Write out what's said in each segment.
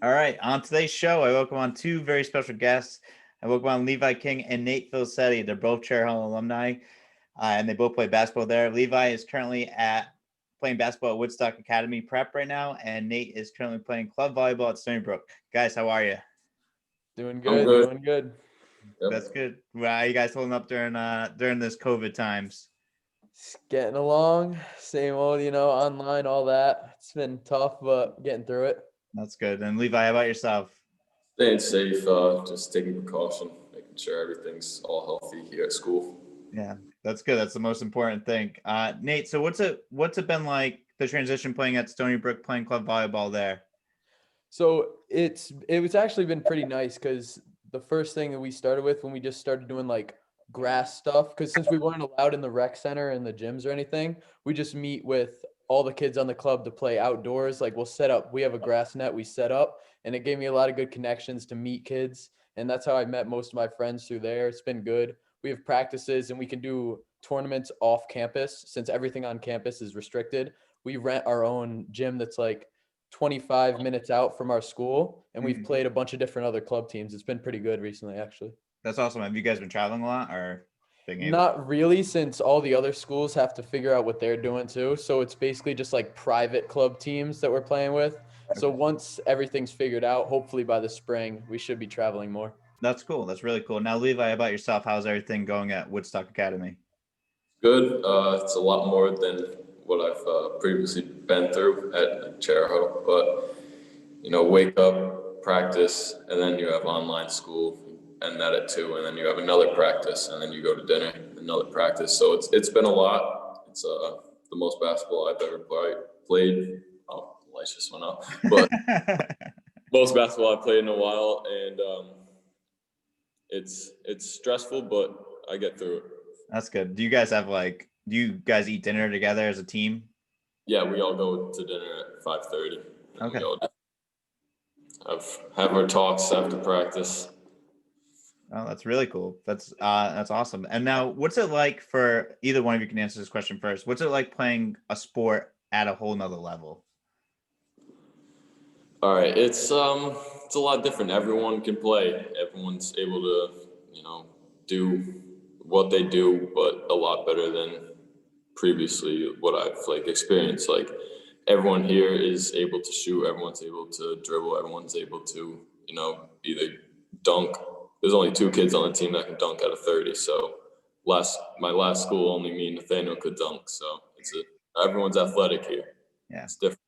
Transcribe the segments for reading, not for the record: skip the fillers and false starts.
All right, on today's show, I welcome on two very special guests. I welcome on Levi King and Nat Felicetti. They're both Chariho alumni, and they both play basketball there. Levi is currently playing basketball at Woodstock Academy Prep right now, and Nate is currently playing club volleyball at Stony Brook. Guys, how are you? Doing I'm good, good. doing good. Yep. That's good. How are you guys holding up during this COVID times? Just getting along, same old, online, all that. It's been tough, but getting through it. That's good. And Levi, how about yourself? Staying safe, just taking precaution, making sure everything's all healthy here at school. Yeah, that's good. That's the most important thing. Nate, so what's it been like the transition playing at Stony Brook, playing club volleyball there? So it was actually been pretty nice because the first thing that we started with when we just started doing like grass stuff, because since we weren't allowed in the rec center and the gyms or anything, we just meet with all the kids on the club to play outdoors. Like we have a grass net we set up, and it gave me a lot of good connections to meet kids. And that's how I met most of my friends through there. It's been good. We have practices and we can do tournaments off campus since everything on campus is restricted. We rent our own gym that's like 25 minutes out from our school, and we've played a bunch of different other club teams. It's been pretty good recently, actually. That's awesome. Have you guys been traveling a lot or being able? Not really, since all the other schools have to figure out what they're doing too. So it's basically just like private club teams that we're playing with. So once everything's figured out, hopefully by the spring, we should be traveling more. That's cool. That's really cool. Now, Levi, how about yourself? How's everything going at Woodstock Academy? Good. It's a lot more than what I've previously been through at Chariho, but wake up, practice, and then you have online school, and that at 2, and then you have another practice, and then you go to dinner, another practice. So it's been a lot. It's the most basketball I've ever played. Oh, the lights just went up, but most basketball I've played in a while, and it's stressful, but I get through it. That's good. Do you guys eat dinner together as a team? Yeah, we all go to dinner at 5:30. Okay. We all have our talks after practice. Oh, that's really cool. That's awesome. And now, what's it like for either one of you can answer this question first? What's it like playing a sport at a whole nother level? All right, it's a lot different. Everyone can play. Everyone's able to, do what they do, but a lot better than previously what I've experienced. Like everyone here is able to shoot. Everyone's able to dribble. Everyone's able to, either dunk. There's only 2 kids on the team that can dunk out of 30. So my last school, only me and Nathaniel could dunk. So everyone's athletic here. Yeah, It's different.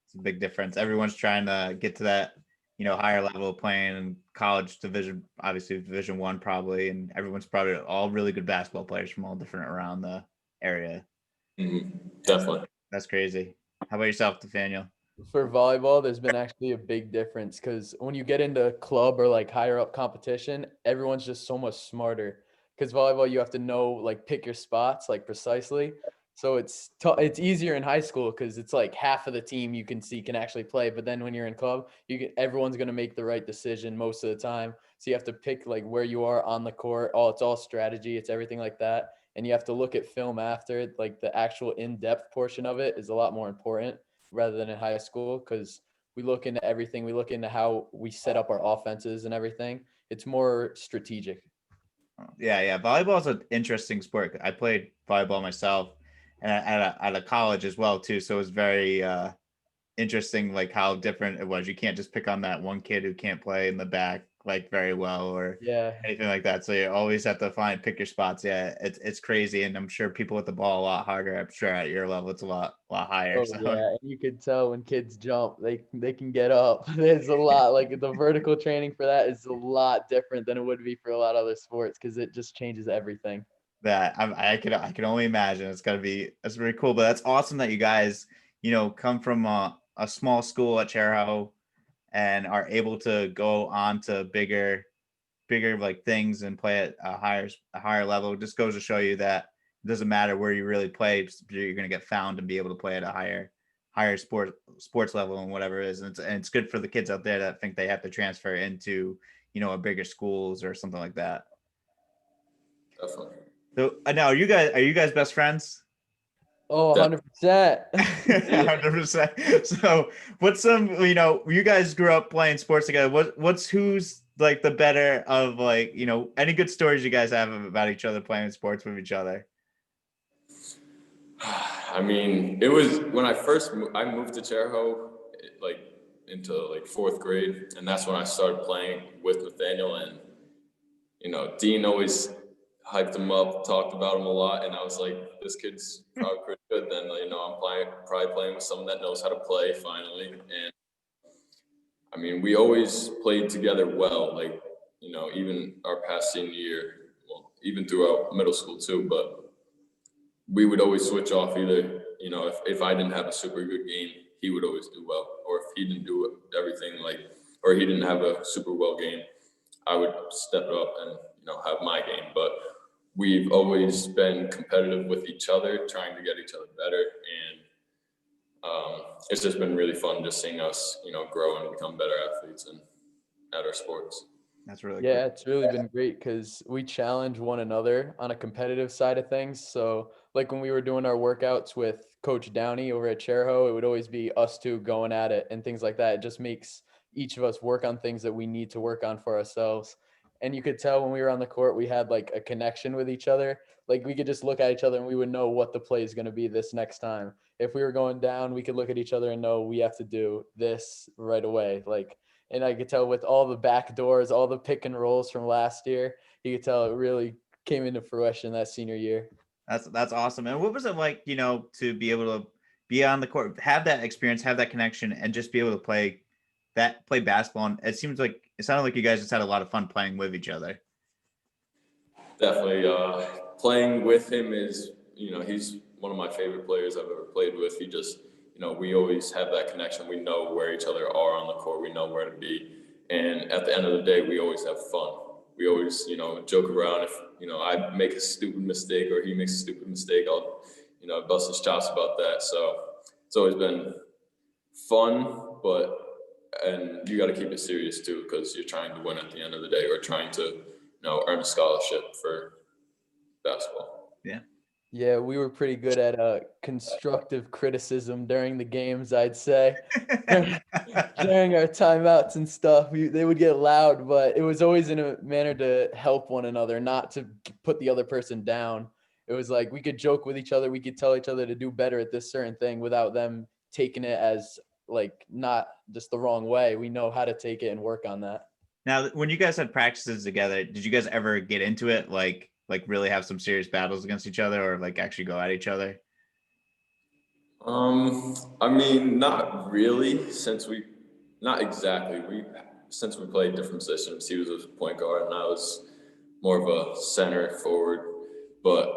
it's a big difference. Everyone's trying to get to that, higher level of playing in college division, obviously Division 1 probably, and everyone's probably all really good basketball players from all different around the area. Mm-hmm. Definitely. That's crazy. How about yourself, Nathaniel? For volleyball, there's been actually a big difference because when you get into club or like higher up competition, everyone's just so much smarter. Because volleyball, you have to know, like, pick your spots like precisely. So it's easier in high school because it's like half of the team you can see can actually play. But then when you're in club, everyone's gonna make the right decision most of the time. So you have to pick like where you are on the court. It's all strategy. It's everything like that. And you have to look at film after. Like the actual in-depth portion of it is a lot more important rather than in high school because we look into everything. We look into how we set up our offenses and everything. It's more strategic. Yeah. Volleyball is an interesting sport. I played volleyball myself, and at a college as well too. So it was very interesting, like how different it was. You can't just pick on that one kid who can't play in the back like very well or Yeah. anything like that. So you always have to pick your spots. Yeah, it's crazy, and I'm sure people with the ball a lot harder. I'm sure at your level it's a lot higher. Oh So yeah, and you could tell when kids jump, they can get up. There's a lot like the vertical training for that is a lot different than it would be for a lot of other sports because it just changes everything. that I can only imagine. That's very cool. But that's awesome that you guys come from a small school at Chariho and are able to go on to bigger like things and play at a higher level. It just goes to show you that it doesn't matter where you really play, you're going to get found and be able to play at a higher sports level and whatever it is. And it's good for the kids out there that think they have to transfer into a bigger schools or something like that. Definitely. So now are you guys best friends? Oh, 100%. 100%. So what's some, you guys grew up playing sports together. Who's like the better of, like, any good stories you guys have about each other playing sports with each other? I mean, it was when I moved to Chariho, like into like fourth grade, and that's when I started playing with Nathaniel. And Dean always hyped him up, talked about him a lot, and I was like, this kid's probably pretty good. Then I'm probably playing with someone that knows how to play finally. And I mean, we always played together well. Like even our past senior year, well, even throughout middle school too, but we would always switch off either, if I didn't have a super good game, he would always do well. Or if he didn't do everything or he didn't have a super well game, I would step up and, have my game. But we've always been competitive with each other, trying to get each other better. And it's just been really fun just seeing us, grow and become better athletes and at our sports. That's really Yeah, cool. it's really been great because we challenge one another on a competitive side of things. So like when we were doing our workouts with Coach Downey over at Chariho, it would always be us two going at it and things like that. It just makes each of us work on things that we need to work on for ourselves. And you could tell when we were on the court, we had like a connection with each other. Like we could just look at each other and we would know what the play is going to be this next time. If we were going down, we could look at each other and know we have to do this right away. And I could tell with all the back doors, all the pick and rolls from last year, you could tell it really came into fruition that senior year. That's awesome. And what was it like, to be able to be on the court, have that experience, have that connection, and just be able to play basketball? And it sounded like you guys just had a lot of fun playing with each other. Definitely. Playing with him is, he's one of my favorite players I've ever played with. He just, we always have that connection. We know where each other are on the court. We know where to be. And at the end of the day, we always have fun. We always, joke around. If, I make a stupid mistake or he makes a stupid mistake, I'll, bust his chops about that. So it's always been fun, and you got to keep it serious too, because you're trying to win at the end of the day or trying to, earn a scholarship for basketball. Yeah. Yeah, we were pretty good at constructive criticism during the games, I'd say. During our timeouts and stuff, they would get loud, but it was always in a manner to help one another, not to put the other person down. It was like we could joke with each other. We could tell each other to do better at this certain thing without them taking it as like not just the wrong way. We know how to take it and work on that. Now, when you guys had practices together, did you guys ever get into it? Like really have some serious battles against each other, or like actually go at each other? I mean, not really, not exactly. Since we played different positions, he was a point guard and I was more of a center forward, but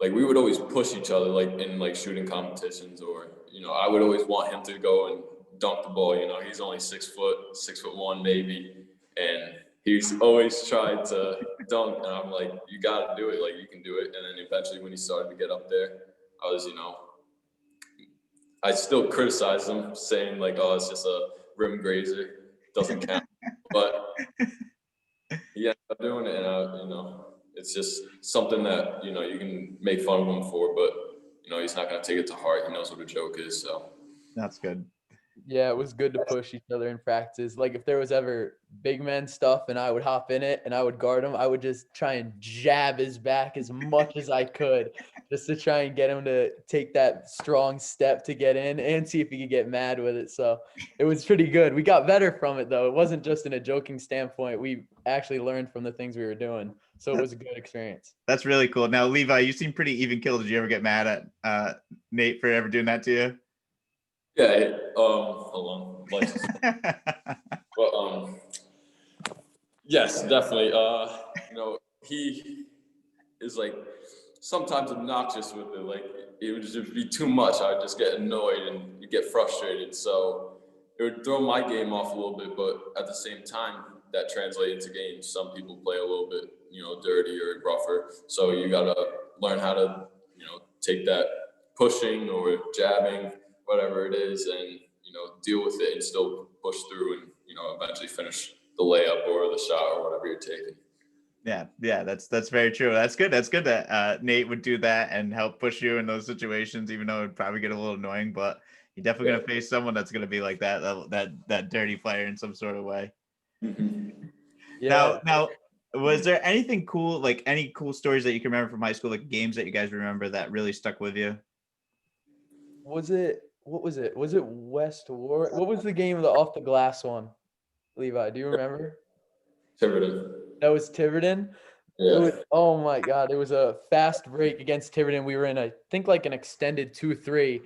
like we would always push each other, like in like shooting competitions, or, I would always want him to go and dunk the ball. He's only 6'1" maybe. And he's always tried to dunk, and I'm like, you got to do it. Like, you can do it. And then eventually when he started to get up there, I was, I still criticize him, saying like, oh, it's just a rim grazer. Doesn't count. But he ended up doing it, and, it's just something that, you can make fun of him for, but, he's not going to take it to heart. He knows what a joke is, so. That's good. Yeah, it was good to push each other in practice. Like if there was ever big man stuff and I would hop in it and I would guard him, I would just try and jab his back as much as I could just to try and get him to take that strong step to get in and see if he could get mad with it. So it was pretty good. We got better from it though. It wasn't just in a joking standpoint. We actually learned from the things we were doing. So it was a good experience. That's really cool. Now, Levi, you seem pretty even killed. Did you ever get mad at Nate for ever doing that to you? Yeah, hold on. But yes, definitely. He is like sometimes obnoxious with it. Like it would just be too much. I would just get annoyed and you get frustrated. So it would throw my game off a little bit, but at the same time, that translates into games. Some people play a little bit, dirty or rougher. So you gotta learn how to, take that pushing or jabbing, whatever it is, and deal with it and still push through and eventually finish the layup or the shot or whatever you're taking. Yeah, that's very true. That's good. That's good that Nate would do that and help push you in those situations, even though it'd probably get a little annoying. But you're definitely gonna face someone that's gonna be like that dirty player in some sort of way. Yeah. Now, was there anything cool, like any cool stories that you can remember from high school, like games that you guys remember that really stuck with you? Was it what was it? Was it West War? What was the game of the off the glass one? Levi, do you remember? Tiverton. That was Tiverton. It Yeah. was oh my god, it was a fast break against Tiverton. We were in I think like an extended 2-3,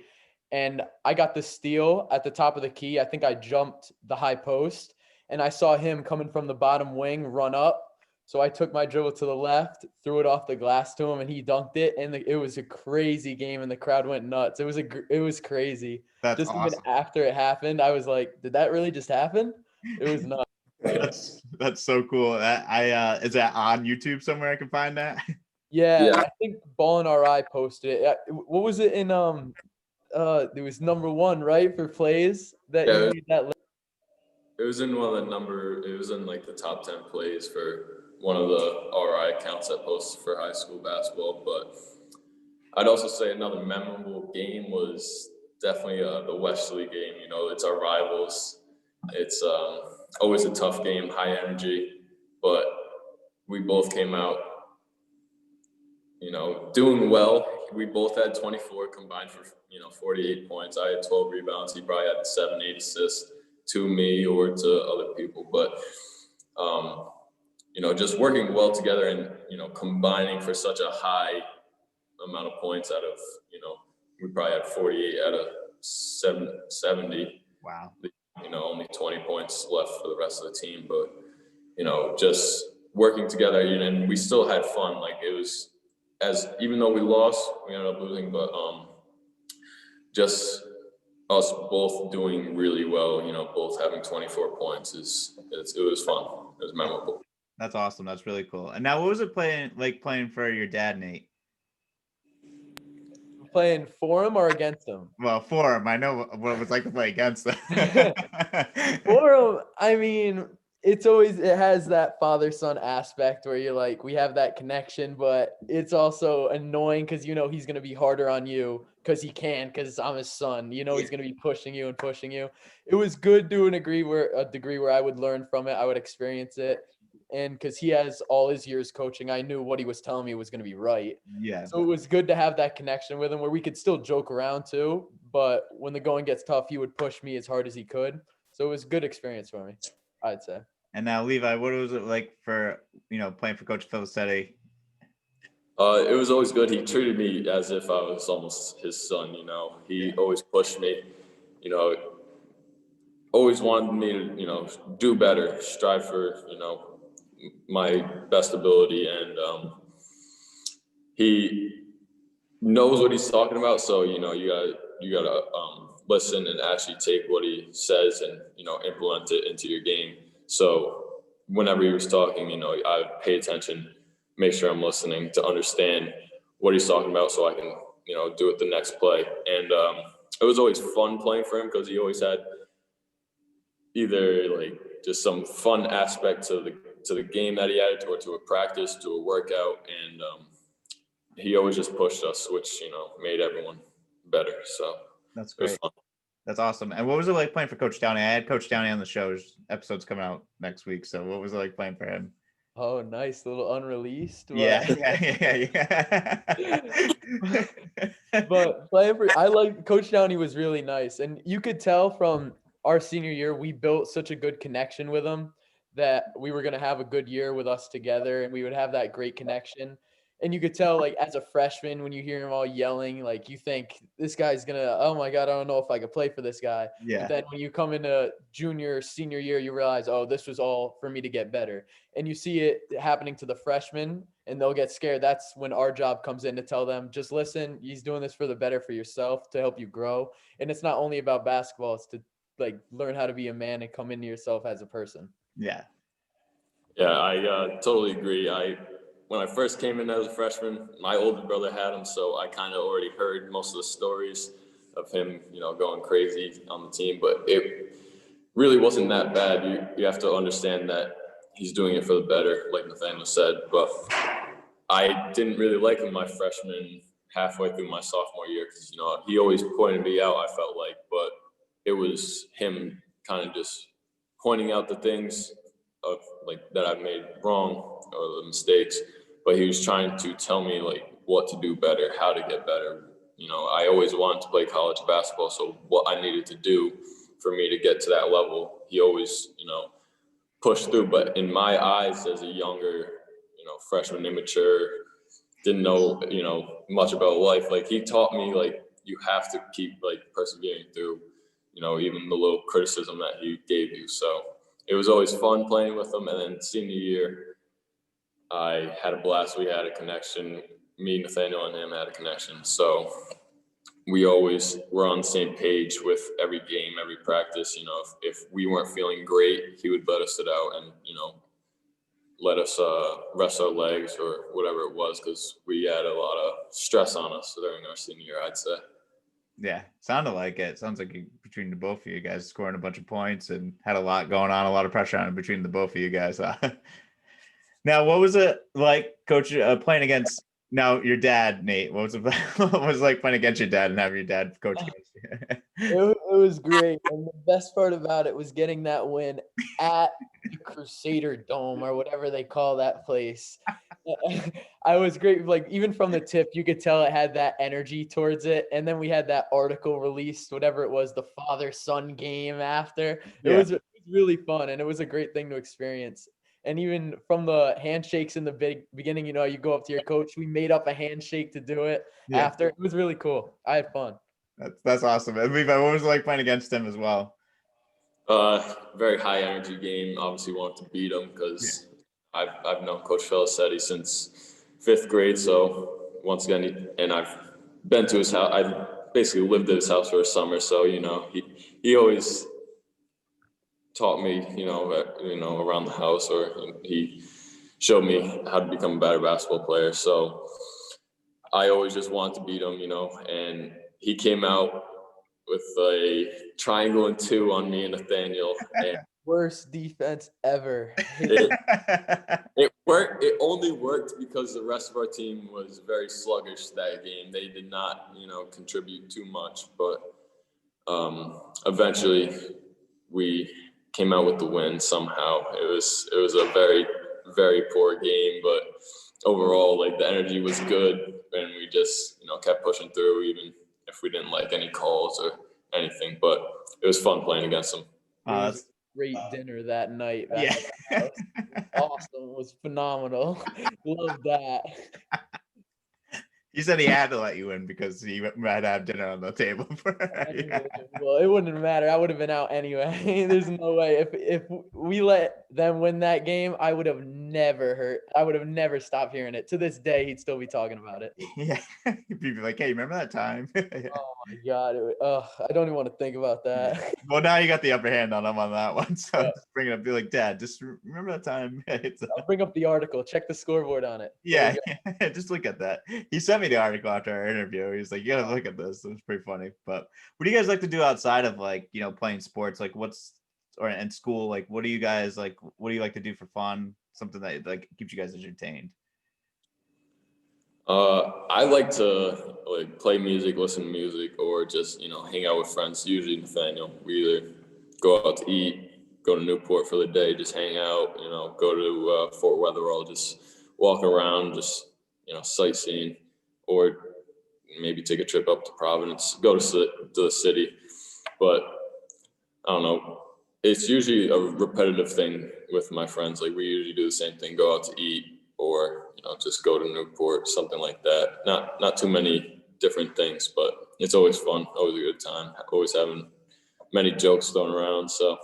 and I got the steal at the top of the key. I think I jumped the high post, and I saw him coming from the bottom wing run up. So I took my dribble to the left, threw it off the glass to him, and he dunked it. And it was a crazy game, and the crowd went nuts. It was crazy. That's Just even awesome. after it happened, I was like, "Did that really just happen?" It was nuts. That's so cool. I is that on YouTube somewhere I can find that? Yeah, Yeah. I think Ball and RI posted it. What was it in it was number 1, right, for plays that Yeah, you made that it was in one of the it was in like the top 10 plays for one of the RI accounts that posts for high school basketball. But I'd also say another memorable game was definitely the Wesley game. You know, it's our rivals. It's always a tough game, high energy, but we both came out, you know, doing well. We both had 24 combined for, 48 points. I had 12 rebounds. He probably had 7, 8 assists to me or to other people. But, just working well together and, combining for such a high amount of points out of, we probably had 48 out of 70. Wow. Only 20 points left for the rest of the team. But, just working together, and we still had fun. Like it was, even though we lost, we ended up losing, but just us both doing really well, both having 24 points it was fun. It was memorable. That's awesome. That's really cool. And now what was it playing for your dad, Nate? playing for him or against him? Well, for him. I know what it was like to play against them. For him, I mean, it has that father-son aspect where you're like, we have that connection, but it's also annoying because he's gonna be harder on you because I'm his son. He's gonna be pushing you and pushing you. It was good to a degree where I would learn from it, I would experience it. And because he has all his years coaching, I knew what he was telling me was going to be right. Yeah. So it was good to have that connection with him where we could still joke around too. But when the going gets tough, he would push me as hard as he could. So it was a good experience for me, I'd say. And now, Levi, what was it like for, playing for Coach Felicetti? It was always good. He treated me as if I was almost his son, He always pushed me, always wanted me to, do better, strive for, my best ability. And he knows what he's talking about. So, you gotta listen and actually take what he says and, implement it into your game. So whenever he was talking, I would pay attention, make sure I'm listening to understand what he's talking about so I can, do it the next play. And it was always fun playing for him because he always had either like just some fun aspect to the game that he added or to a practice, to a workout. And he always just pushed us, which, made everyone better. So that's great. That's awesome. And what was it like playing for Coach Downey? I had Coach Downey on the show. Episode's coming out next week. So what was it like playing for him? Oh, nice. Little unreleased. Yeah. But Coach Downey was really nice. And you could tell from our senior year, we built such a good connection with him that we were going to have a good year with us together and we would have that great connection. And you could tell, like, as a freshman, when you hear him all yelling, like, you think this guy's going to, oh my God, I don't know if I could play for this guy. Yeah. But then when you come into senior year, you realize, oh, this was all for me to get better. And you see it happening to the freshmen and they'll get scared. That's when our job comes in to tell them, just listen, he's doing this for the better for yourself to help you grow. And it's not only about basketball, it's to like learn how to be a man and come into yourself as a person. Yeah. Yeah, I totally agree. When I first came in as a freshman, my older brother had him, so I kind of already heard most of the stories of him, going crazy on the team. But it really wasn't that bad. You have to understand that he's doing it for the better, like Nathaniel said. But I didn't really like him my freshman, halfway through my sophomore year, because, you know, he always pointed me out, I felt like, but it was him kind of just pointing out the things of like that I've made wrong or the mistakes, but he was trying to tell me like what to do better, how to get better. You know, I always wanted to play college basketball, so what I needed to do for me to get to that level, he always, you know, pushed through. But in my eyes, as a younger, you know, freshman, immature, didn't know, you know, much about life, like he taught me like you have to keep like persevering through, you know, even the little criticism that he gave you. So it was always fun playing with him. And then senior year, I had a blast. We had a connection. Me, Nathaniel, and him had a connection. So we always were on the same page with every game, every practice. You know, if we weren't feeling great, he would let us sit out and, you know, let us rest our legs or whatever it was, because we had a lot of stress on us during our senior year, I'd say. Yeah, sounded like it. Sounds like between the both of you guys scoring a bunch of points and had a lot going on, a lot of pressure on between the both of you guys. Now, what was it like, Coach, playing against your dad, Nate? What was it, what was it like playing against your dad and having your dad coach against you? It was great, and the best part about it was getting that win at the Crusader Dome or whatever they call that place. I was great. Like even from the tip, you could tell it had that energy towards it. And then we had that article released, whatever it was, the father-son game after. It was really fun, and it was a great thing to experience. And even from the handshakes in the beginning, you know, you go up to your coach. We made up a handshake to do it after. It was really cool. I had fun. That's awesome. And Levi, what was it like playing against him as well? Very high energy game. Obviously wanted to beat him because I've known Coach Felicetti since 5th grade. So once again, and I've been to his house. I basically lived at his house for a summer. So, you know, he always taught me, you know, around the house, or he showed me how to become a better basketball player. So I always just wanted to beat him, you know, and he came out with a triangle and 2 on me and Nathaniel. And worst defense ever. it worked. It only worked because the rest of our team was very sluggish that game. They did not, you know, contribute too much, but eventually we came out with the win somehow. It was a very, very poor game, but overall, like, the energy was good, and we just, you know, kept pushing through, even if we didn't like any calls or anything. But it was fun playing against them. It was a great dinner that night back at the house. Awesome. It was phenomenal. Love that. He said he had to let you in because he might have dinner on the table. Well, it wouldn't matter. I would have been out anyway. There's no way. If we let them win that game, I would have never stopped hearing it. To this day, he'd still be talking about it. Yeah, he'd be like, "Hey, remember that time?" Oh my God! I don't even want to think about that. Well, now you got the upper hand on him on that one, so just bring it up. Be like, "Dad, just remember that time." I'll bring up the article. Check the scoreboard on it. Yeah, just look at that. He sent me the article after our interview. He was like, "You gotta look at this." It was pretty funny. But what do you guys like to do outside of, like, you know, playing sports? Like, in school? Like, what do you guys like? What do you like to do for fun? Something that like keeps you guys entertained? I like to like play music, listen to music, or just, you know, hang out with friends. Usually Nathaniel. We either go out to eat, go to Newport for the day, just hang out. You know, go to Fort Wetherall, just walk around, just, you know, sightseeing, or maybe take a trip up to Providence, go to the city. But I don't know. It's usually a repetitive thing with my friends. Like, we usually do the same thing: go out to eat, or, you know, just go to Newport, something like that. Not too many different things, but it's always fun, always a good time. Always having many jokes thrown around. So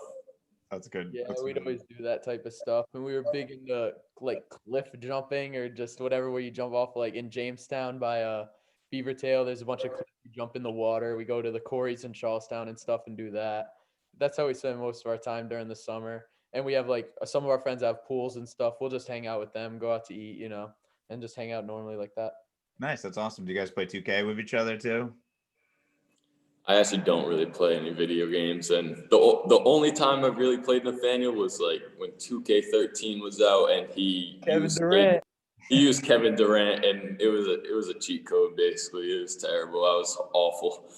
That's good. Yeah, That's we'd good. always do that type of stuff. And we were big into like cliff jumping or just whatever where you jump off, like in Jamestown by Beaver Tail. There's a bunch of cliffs, you jump in the water. We go to the quarries in Charlestown and stuff and do that. That's how we spend most of our time during the summer. And we have like some of our friends have pools and stuff. We'll just hang out with them, go out to eat, you know, and just hang out normally like that. Nice. That's awesome. Do you guys play 2K with each other too? I actually don't really play any video games, and the only time I've really played Nathaniel was like when 2K13 was out, and Kevin Durant. he used Kevin Durant, and it was a cheat code basically. It was terrible. I was awful.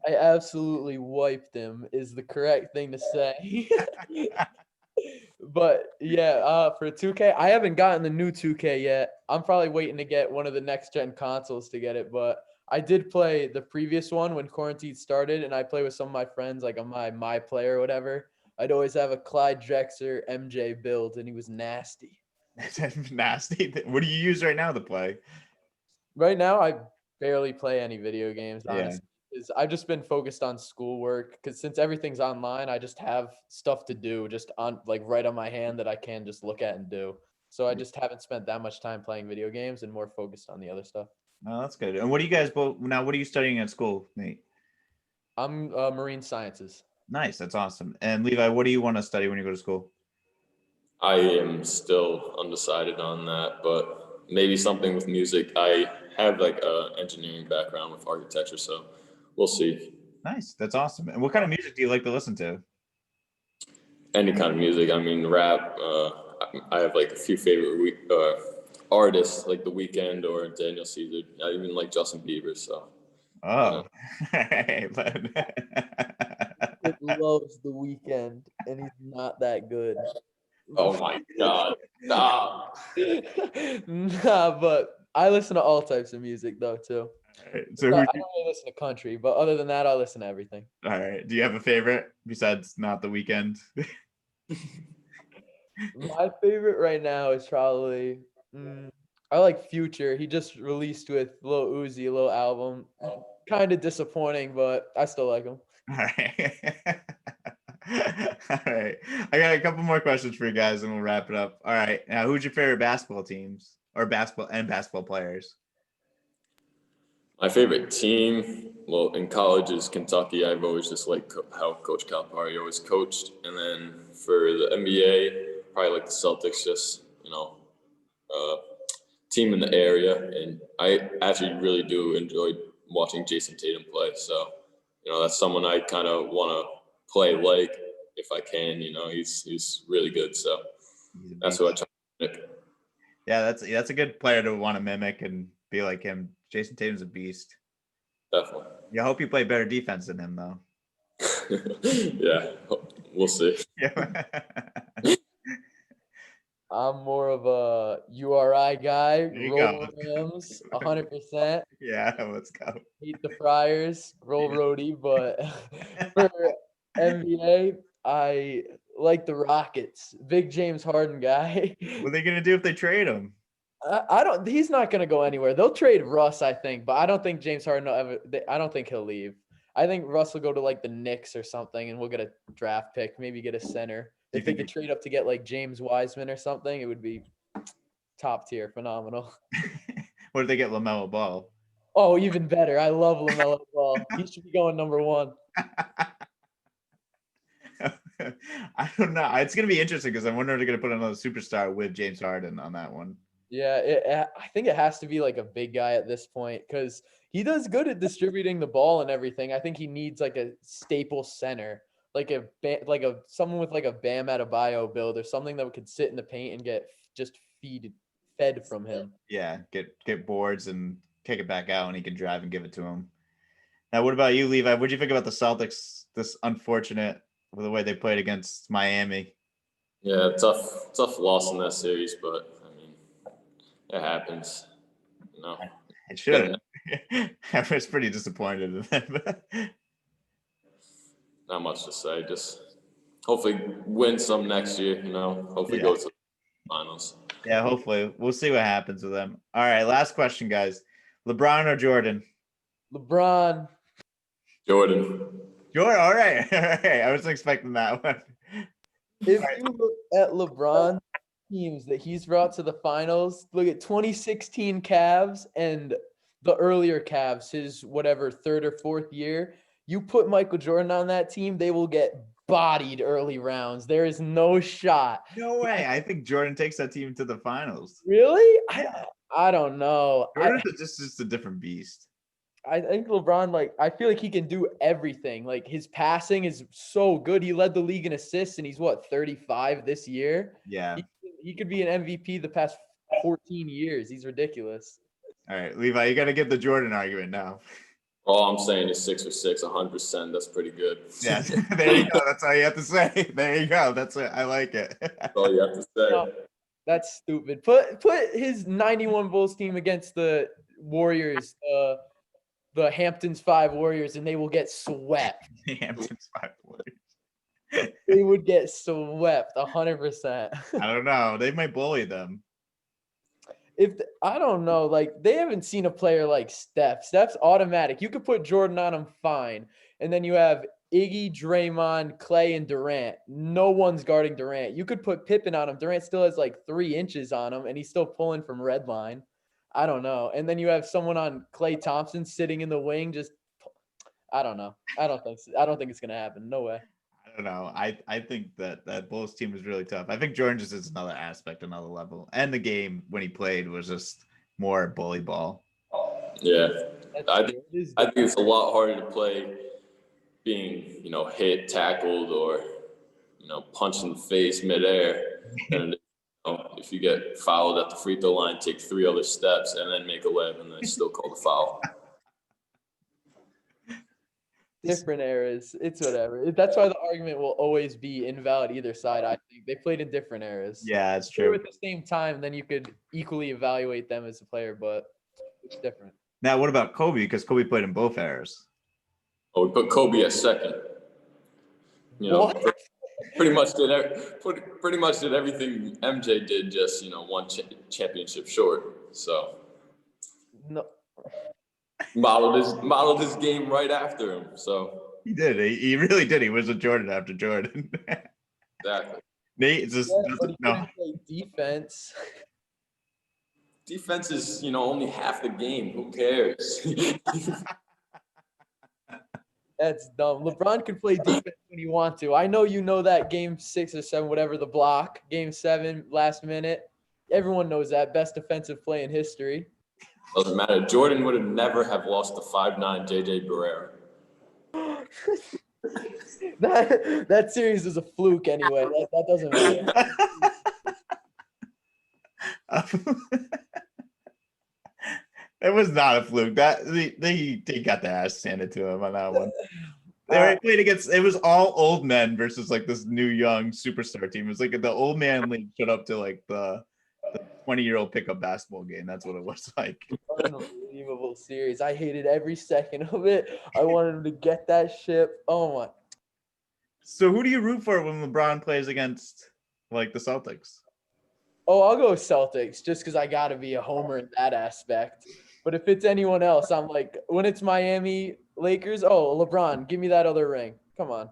I absolutely wiped him is the correct thing to say. But yeah, for 2K, I haven't gotten the new 2K yet. I'm probably waiting to get one of the next gen consoles to get it, but I did play the previous one when quarantine started, and I play with some of my friends, like on my player or whatever. I'd always have a Clyde Drexler MJ build, and he was nasty. Nasty. What do you use right now to play? Right now, I barely play any video games, Yeah. honestly. Because I've just been focused on schoolwork. Because since everything's online, I just have stuff to do, just on like right on my hand that I can just look at and do. So I just haven't spent that much time playing video games and more focused on the other stuff. Oh, that's good. And what do you guys both now? What are you studying at school, Nate? I'm marine sciences. Nice. That's awesome. And Levi, what do you want to study when you go to school? I am still undecided on that, but maybe something with music. I have like a engineering background with architecture, so we'll see. Nice. That's awesome. And what kind of music do you like to listen to? Any kind of music. I mean, rap. I have like a few favorite artists, like The Weeknd or Daniel Caesar. I even like Justin Bieber. So. Oh. It loves The Weeknd, and he's not that good. Oh my God! Stop. Nah, but I listen to all types of music though too. Right. So I don't really listen to country, but other than that, I listen to everything. all right. Do you have a favorite besides not The Weeknd? My favorite right now is probably I like Future. He just released with Lil Uzi a little album. Kind of disappointing, but I still like him. All right. All right. I got a couple more questions for you guys and we'll wrap it up. All right. Now, who's your favorite basketball teams or basketball players? My favorite team, well, in college is Kentucky. I've always just liked how Coach Calipari always coached. And then for the NBA, probably like the Celtics, just, team in the area. And I actually really do enjoy watching Jason Tatum play. So, that's someone I kind of want to play like if I can. He's really good. So that's who I try to mimic. Yeah, that's a good player to want to mimic and be like him. Jason Tatum's a beast. Definitely. Yeah, I hope you play better defense than him, though. Yeah, we'll see. Yeah. I'm more of a URI guy. There you Roll go. Rams, 100%. Yeah, let's go. Hate the Friars, roll Rhodey, but for NBA, I like the Rockets. Big James Harden guy. What are they gonna do if they trade him? He's not gonna go anywhere. They'll trade Russ, I think, but I don't think James Harden I don't think he'll leave. I think Russ will go to like the Knicks or something, and we'll get a draft pick, maybe get a center. If they could trade up to get like James Wiseman or something, it would be top tier, phenomenal. What if they get LaMelo Ball? Oh, even better. I love LaMelo Ball. He should be going number 1. I don't know. It's gonna be interesting because I wonder if they're gonna put another superstar with James Harden on that one. Yeah, I think it has to be like a big guy at this point because he does good at distributing the ball and everything. I think he needs like a staple center, like someone with like a Bam Adebayo build or something that could sit in the paint and get just fed from him. Yeah, get boards and kick it back out, and he can drive and give it to him. Now, what about you, Levi? What do you think about the Celtics? This unfortunate with the way they played against Miami. Yeah, tough loss in that series, but I mean, it happens. It should. I was pretty disappointed in that. Not much to say. Just hopefully win some next year. Hopefully go to the finals. Yeah, hopefully we'll see what happens with them. All right, last question, guys. LeBron or Jordan? LeBron. Jordan. All right. I wasn't expecting that one. If you look at LeBron teams that he's brought to the finals, look at 2016 Cavs and the earlier Cavs, his whatever third or fourth year. You put Michael Jordan on that team, they will get bodied early rounds. There is no shot. No way. I think Jordan takes that team to the finals. Really? I don't know. Jordan is just a different beast. I think LeBron, like, I feel like he can do everything. Like, his passing is so good. He led the league in assists, and he's, 35 this year? Yeah. He could be an MVP the past 14 years. He's ridiculous. All right, Levi, you got to get the Jordan argument now. All I'm saying is 6 for 6, 100%. That's pretty good. Yeah, there you go. That's all you have to say. There you go. That's it. I like it. That's all you have to say. No, that's stupid. Put his 91 Bulls team against the Warriors, the Hamptons 5 Warriors, and they will get swept. The Hamptons 5 Warriors. They would get swept 100%. I don't know. They might bully them. I don't know, like, they haven't seen a player like Steph. Steph's automatic. You could put Jordan on him fine. And then you have Iggy, Draymond, Clay, and Durant. No one's guarding Durant. You could put Pippen on him. Durant still has like 3 inches on him, and he's still pulling from red line. I don't know. And then you have someone on Klay Thompson sitting in the wing. I don't know. I don't think it's gonna happen. No way. I don't know. I think that Bulls team is really tough. I think Jordan just is another aspect, another level. And the game when he played was just more bully ball. Yeah. I think it's a lot harder to play being, hit, tackled, or, punched in the face midair. And if you get fouled at the free throw line, take 3 other steps, and then make a layup, and they still call the foul. Different eras. It's whatever. That's why the argument will always be invalid either side. I think they played in different eras. Yeah, that's If they were true. at the same time, then you could equally evaluate them as a player, but it's different. Now, what about Kobe? Because Kobe played in both eras. Oh, we put Kobe at second. What? Pretty much did everything MJ did, just one championship short. So No. modeled his game right after him. So He did. He really did. He was a Jordan after Jordan. exactly. Nate just But he no. couldn't play defense. Defense is only half the game. Who cares? That's dumb. LeBron could play defense when he wants to. I know you know that game 6 or 7, whatever, the block, game 7, last minute. Everyone knows that. Best defensive play in history. Doesn't matter. Jordan would have never have lost to 5'9" JJ Barrera. That series is a fluke anyway. That doesn't matter. It was not a fluke. That they got the ass handed to him on that one. They played against. It was all old men versus like this new young superstar team. It was like the old man league showed up to like the 20-year-old pickup basketball game. That's what it was like. Unbelievable series. I hated every second of it. I wanted him to get that ship. Oh my. So who do you root for when LeBron plays against like the Celtics? Oh, I'll go Celtics just because I got to be a homer in that aspect. But if it's anyone else, I'm like, when it's Miami, Lakers, LeBron, give me that other ring. Come on.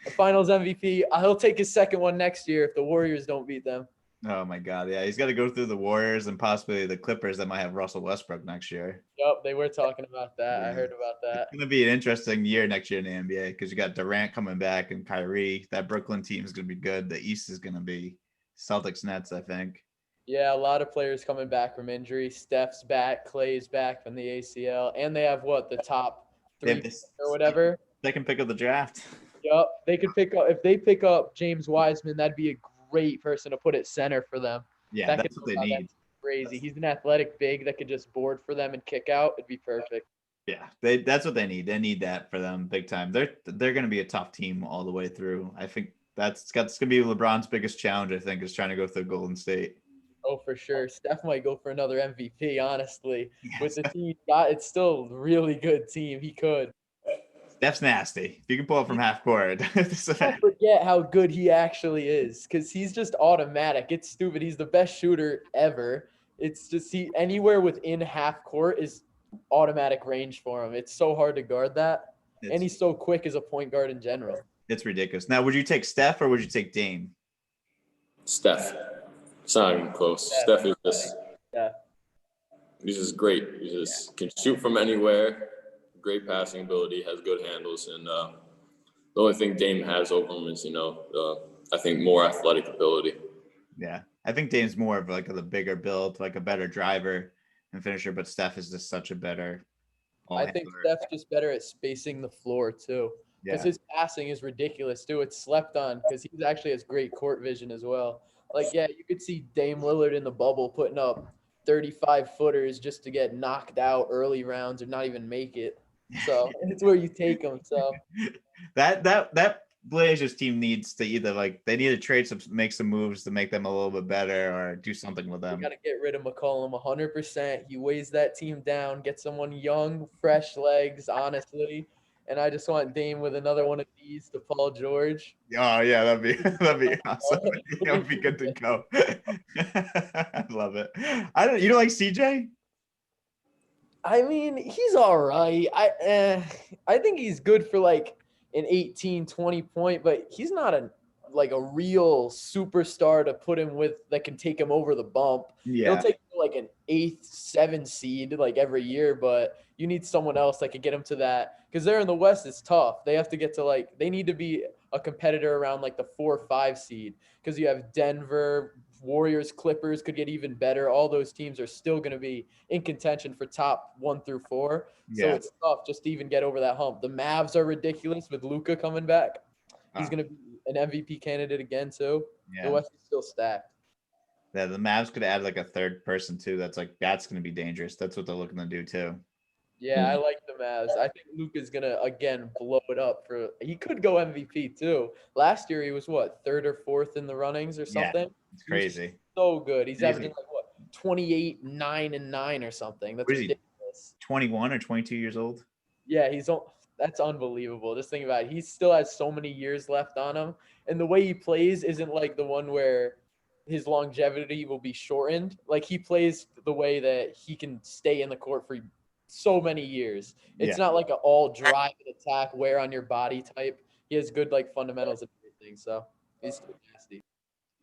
The finals MVP. He'll take his second one next year if the Warriors don't beat them. Oh my God. Yeah. He's got to go through the Warriors and possibly the Clippers that might have Russell Westbrook next year. Yep. They were talking about that. Yeah. I heard about that. It's going to be an interesting year next year in the NBA because you got Durant coming back and Kyrie. That Brooklyn team is going to be good. The East is going to be Celtics Nets, I think. Yeah, a lot of players coming back from injury. Steph's back, Clay's back from the ACL, and they have the top 3 or whatever. They can pick up the draft. Yep, they could pick up if they pick up James Wiseman. That'd be a great person to put at center for them. Yeah, that's what they need. Crazy. He's an athletic big that could just board for them and kick out. It'd be perfect. Yeah, that's what they need. They need that for them big time. They're going to be a tough team all the way through. I think that's going to be LeBron's biggest challenge. I think is trying to go through Golden State. Oh, for sure. Steph might go for another MVP, honestly. Yes. With the team he got, it's still a really good team. He could. Steph's nasty. If you can pull it from half court. Don't forget how good he actually is because he's just automatic. It's stupid. He's the best shooter ever. It's just anywhere within half court is automatic range for him. It's so hard to guard that. And he's so quick as a point guard in general. It's ridiculous. Now, would you take Steph or would you take Dame? Steph. It's not even close. Steph is just, he's just great. He just can shoot from anywhere, great passing ability, has good handles, and the only thing Dame has over him is, I think more athletic ability. Yeah, I think Dame's more of like the bigger build, like a better driver and finisher, but Steph is just such a better all I think handler. Steph's just better at spacing the floor too, because Yeah. his passing is ridiculous too. It's slept on because he actually has great court vision as well. Like, yeah, you could see Dame Lillard in the bubble putting up 35 footers just to get knocked out early rounds or not even make it. So it's where you take them. So that Blazers team needs to either they need to trade make some moves to make them a little bit better or do something with you them. got to get rid of McCollum 100%. He weighs that team down. Get someone young, fresh legs, honestly. And I just want Dame with another one of these to Paul George. Oh yeah, that'd be awesome. That would be good to go. I love it. You don't like CJ? I mean, he's all right. I think he's good for like an 18, 20 point, but he's not a real superstar to put him with that can take him over the bump. He'll Yeah. take like an 8th, 7th seed like every year, but you need someone else that could get him to that because they're in the West. It's tough. They have to get to they need to be a competitor around like the 4 or 5 seed because you have Denver, Warriors, Clippers could get even better. All those teams are still going to be in contention for top 1 through 4. So it's tough just to even get over that hump. The Mavs are ridiculous with Luka coming back. He's going to be an MVP candidate again too. Yeah. The West is still stacked. Yeah, the Mavs could add a third person too. That's going to be dangerous. That's what they're looking to do too. Yeah, I like the Mavs. I think Luka's gonna again blow it up he could go MVP too. Last year he was what, 3rd or 4th in the runnings or something? Yeah, it's crazy. So good. He's averaging 28, 9, and 9 or something. That's ridiculous. 21 or 22 years old? Yeah, that's unbelievable. Just think about it. He still has so many years left on him. And the way he plays isn't like the one where his longevity will be shortened. Like he plays the way that he can stay in the court for so many years. It's not like an all drive and attack, wear on your body type. He has good fundamentals and everything. So he's still nasty.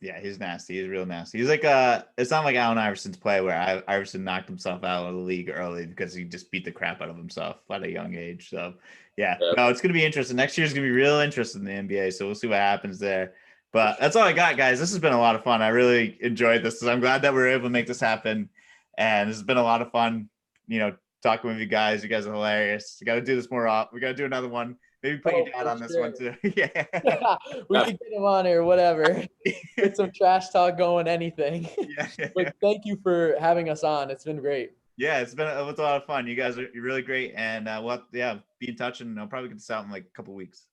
Yeah, he's nasty. He's real nasty. He's it's not like Allen Iverson's play where Iverson knocked himself out of the league early because he just beat the crap out of himself at a young age. So yeah, no, it's going to be interesting. Next year's going to be real interesting in the NBA. So we'll see what happens there. But that's all I got, guys. This has been a lot of fun. I really enjoyed this. I'm glad that we were able to make this happen. And this has been a lot of fun, talking with you guys. You guys are hilarious. We got to do this more often. We got to do another one. Maybe put your dad on this one too. Yeah. We could get him on here, whatever. Get some trash talk going, anything. Yeah. But thank you for having us on. It's been great. Yeah, it's a lot of fun. You guys are really great. And we'll be in touch, and I'll probably get this out in a couple weeks.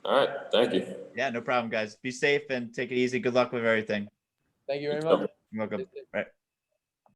All right. Thank you. Yeah, no problem, guys. Be safe and take it easy. Good luck with everything. Thank you very much. You're welcome. All right.